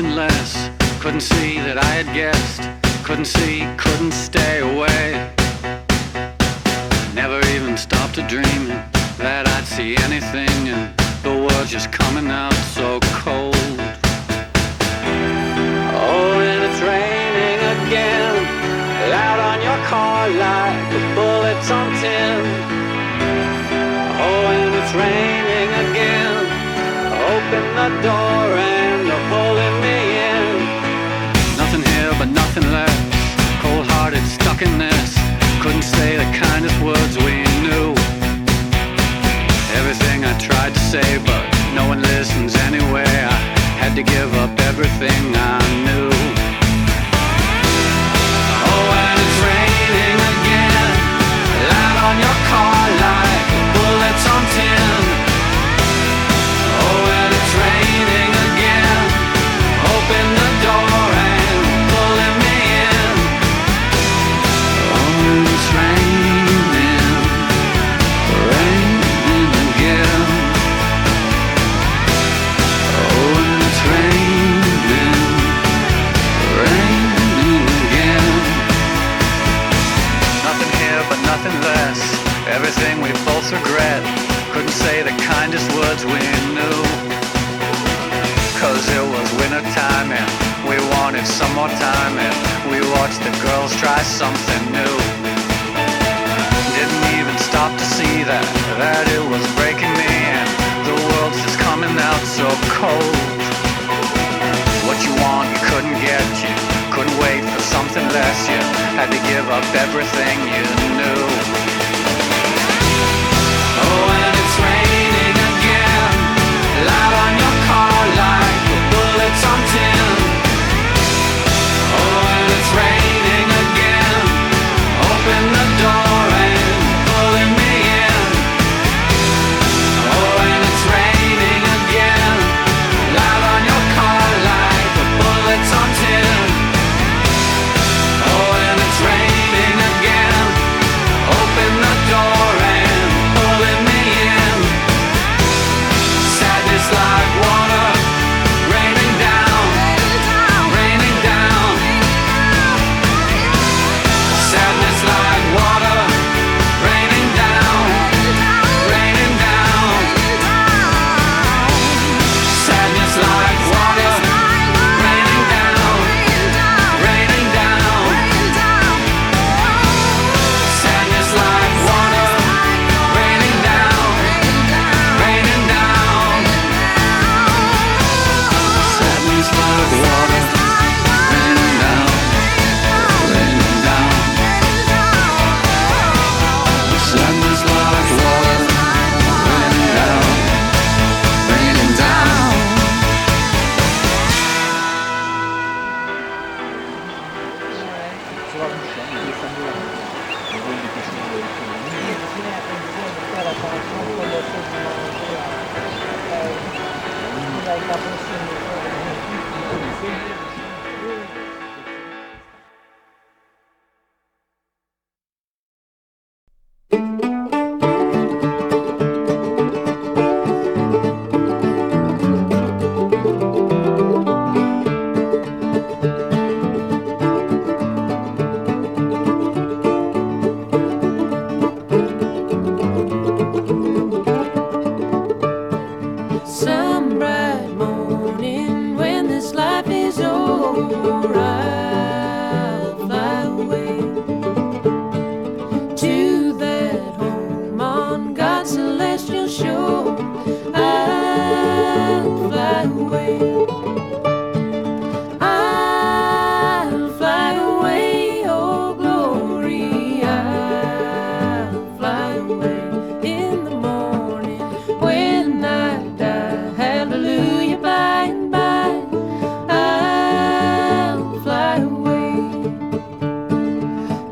nothing less. Couldn't see that I had guessed. Couldn't see, couldn't stay away. Never even stopped to dream that I'd see anything, and the world's just coming out so cold. Oh, and it's raining again, loud on your car like the bullets on tin. Oh, and it's raining again, open the door and they're pulling me in. Nothing here but nothing left, cold-hearted, stuck in this. Couldn't say the kindest words we knew. Everything I tried to say, but no one listens anyway. I had to give up everything I knew. Oh, and it's raining again, loud on your car like bullets on tin. Oh, and it's raining again, open the door and pulling me in. Oh, and it's raining, raining again. Oh, and it's raining, raining again. Nothing here but nothing less, everything we both regret. Couldn't say the kindest words we knew. 'Cause it was winter time and we wanted some more time, and we watched the girls try something new. Didn't even stop to see that it was breaking me, and the world's just coming out so cold. What you want you couldn't get, you couldn't wait for something less. You had to give up everything you knew. Oh, and it's raining again, loud on your car like the bullets on tin. Oh, and it's raining again, open the door and pulling me in. Oh, and it's raining again, loud on your car like the bullets on tin. Oh, and it's raining again, open the door and pulling me in. Sadness like water, raining down, raining down. Sadness like water, raining down, raining down. Sadness like water, raining down, raining down. Sadness like water, raining down, raining down. Sadness like water, raining down, raining down. Sadness like water, raining down, raining down. Some bright morning when this life is over, I'll fly away to that home on God's celestial shore. I'll fly away. I'll fly away, oh glory. I'll fly away in the morning when I die. Hallelujah, by and by, I'll fly away.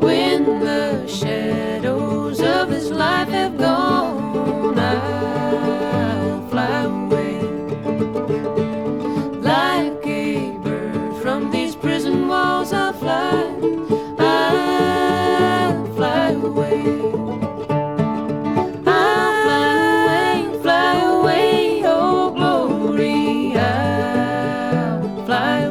When the shadows of this life have gone, I'll fly away. Like a bird from these prison walls, I'll fly. I'll fly away. I'll fly away, oh glory. I'll fly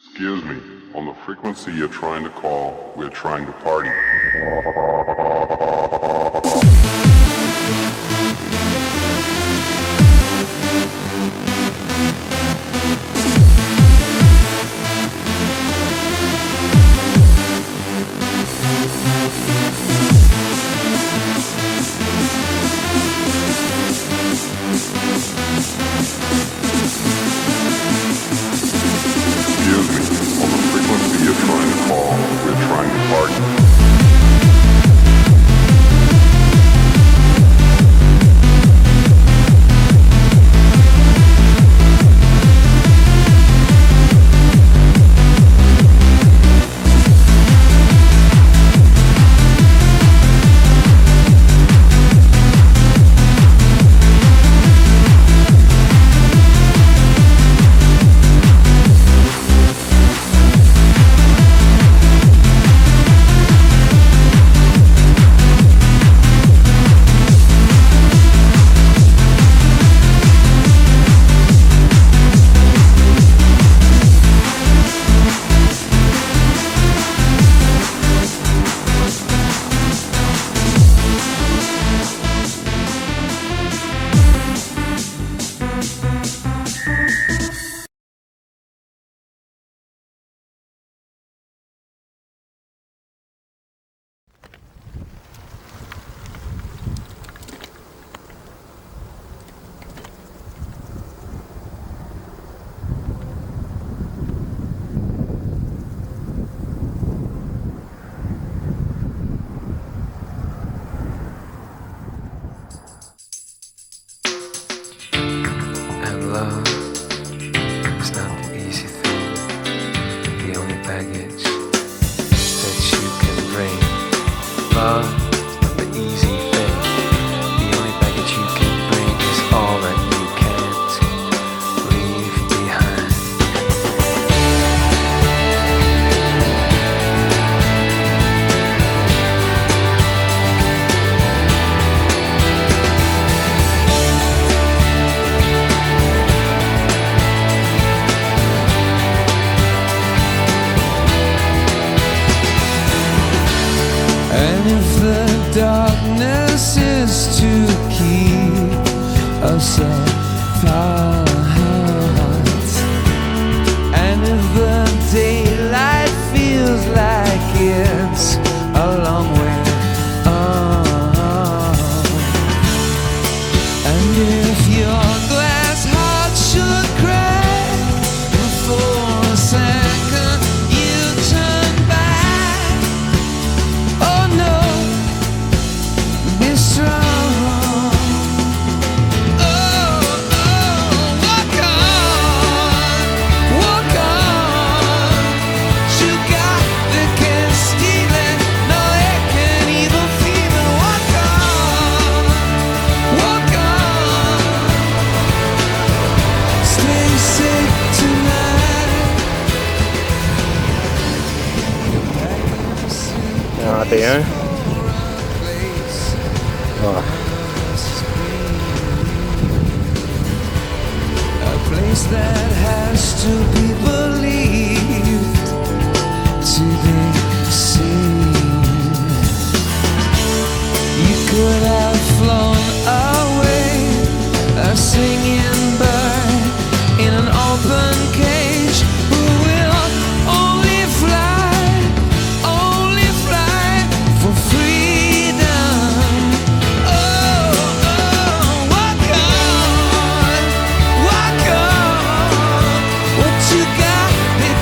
Excuse me, on the frequency you're trying to call, we're trying to party. Excuse me, on the frequency you're trying to call, we're trying to party. Love is not the easy thing. The only baggage that you can bring. Love is not the easy thing. The only baggage you can bring is all that you can't leave behind. And if the darkness is to keep us apart, and if the daylight feels like it's a long way on, and if your glass heart should crack for a second, you turn back. Oh no, be strong. Oh, walk on. You got the can't steal it, no it can't even feel it. Walk on. Stay safe tonight. Ah, Theo. Oh. A place that has to be believed to be seen. You could have flown away, a singing bird in an open cage who will only fly for freedom. Oh, walk on. What you got, it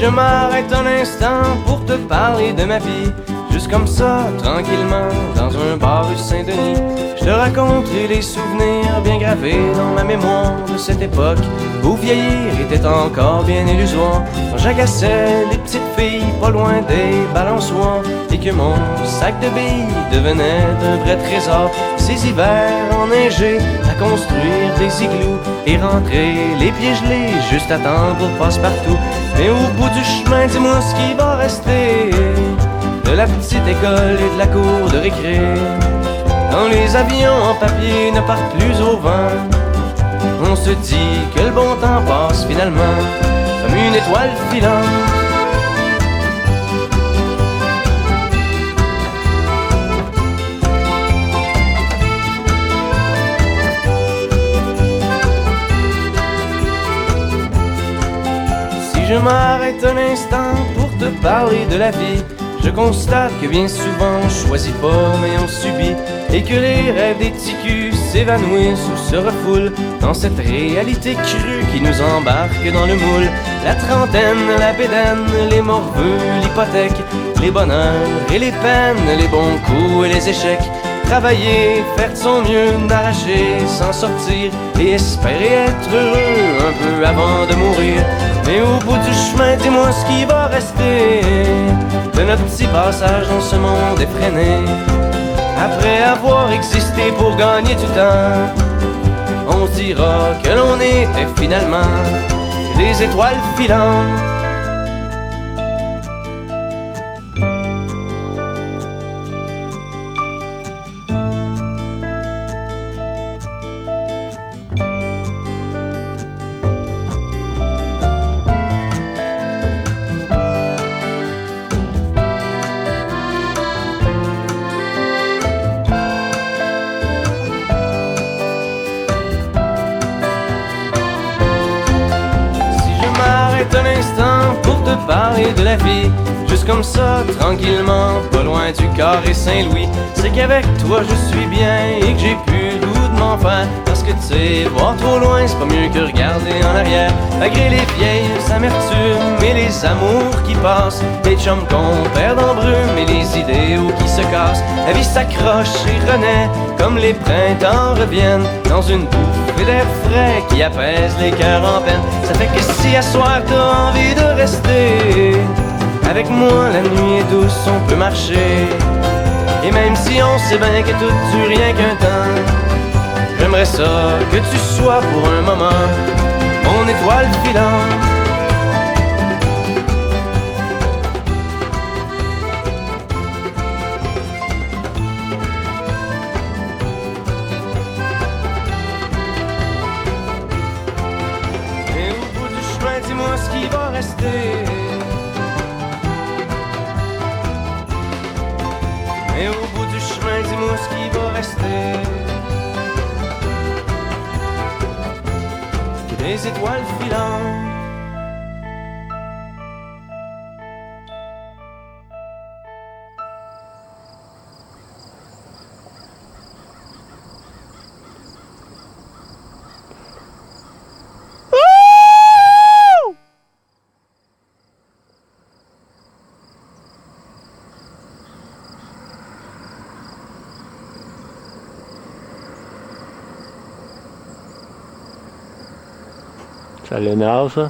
je m'arrête un instant pour te parler de ma vie, juste comme ça, tranquillement, dans un bar rue Saint-Denis, je te raconterai les souvenirs bien gravés dans ma mémoire de cette époque où vieillir était encore bien illusoire, quand j'agaçais les petites filles pas loin des balançoires et que mon sac de billes devenait un vrai trésor. Ces hivers enneigés à construire des igloos et rentrer les pieds gelés juste à temps pour passe-partout. Mais au bout du chemin, dis-moi ce qui va rester de la petite école et de la cour de récré, quand les avions en papier ne partent plus au vent. On se dit que le bon temps passe finalement comme une étoile filante. Si je m'arrête un instant pour te parler de la vie, je constate que bien souvent on choisit pas mais on subit, et que les rêves des ticus s'évanouissent ou se refoulent dans cette réalité crue qui nous embarque dans le moule. La trentaine, la bédaine, les morveux, l'hypothèque, les bonheurs et les peines, les bons coups et les échecs. Travailler, faire de son mieux, n'arracher, s'en sortir et espérer être heureux un peu avant de mourir. Mais au bout du chemin, dis-moi ce qui va rester de notre petit passage dans ce monde effréné. Après avoir existé pour gagner du temps, on se dira que l'on était finalement des étoiles filantes. Un instant pour te parler de la vie, juste comme ça, tranquillement, pas loin du carré Saint-Louis, c'est qu'avec toi je suis bien et que j'ai plus le goût de m'en faire, parce que tu sais, voir trop loin c'est pas mieux que regarder en arrière, malgré les vieilles amertumes et les amours qui passent, les chums qu'on perd en brume et les idéaux qui se cassent. La vie s'accroche et renaît comme les printemps reviennent dans une bouffée d'air frais qui apaise les cœurs en peine. Ça fait que si à soir t'as envie de rester avec moi, la nuit est douce, on peut marcher, et même si on sait bien que tout dure rien qu'un temps, j'aimerais ça que tu sois pour un moment mon étoile filante. Et au bout du chemin, dis-moi ce qui va rester. Et au bout du chemin, dis-moi ce qui va rester. Que des étoiles filantes. Ça l'énerve, ça?